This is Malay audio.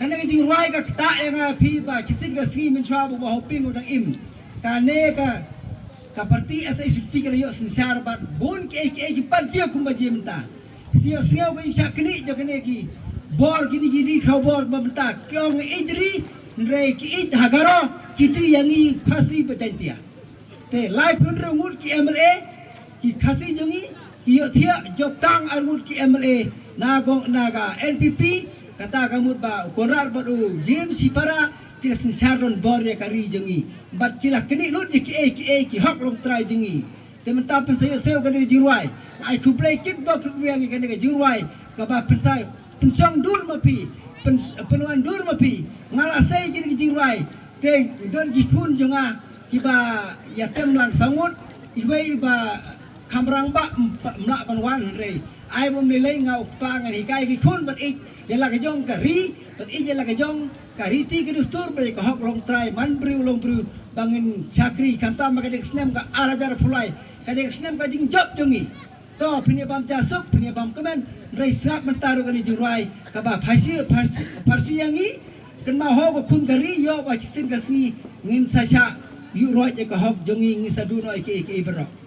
karena jing ruai ka tak yang pi ba kisin ka sri min chwa ba hoping udang im kane ka parti SSP ka yo sinsar bat bun ke pan tia kum ba jimta sio sio ka shakni jo kane ki bor gini kau bor ba mta kyong ijri re ki ij hagaro kiti yangi phasi ba jantia te live pun rungut ki MLA ki khasi jongi ki yo thia job tang argut ki MLA naga NPP kata kamu ba korar badu jim sipara kila sinsaron bor ya kari jengi bat kila kini lut ki hok long try jengi temen tapen saya kan jiruai ai to play kit box yang kan jiruai ka ba pensai pensong dur mapi penuan dur mapi ngala sai gini jiruai ke don gipun jonga kiba ya tem lang sangut ibai ba kamrang ba mla panwan re ai bom le ngau pa ngai kai ki khun bat ik yala ka jong kari bat ik yala ka jong kari ti ke dustur ba ka hok long try man briu long briu bangin chakri kanta ma ka dek snem ka arajar pulai ka dek snem ka jing job jongi to punya bam jasuk punya bam kemen rai sap mentaru kan jurai ka ba farsi yangi kan ma ho ko kun kari yo ba chisin ka sni ngin sasha yu roi ka hok jongi ngisa du noi ke berok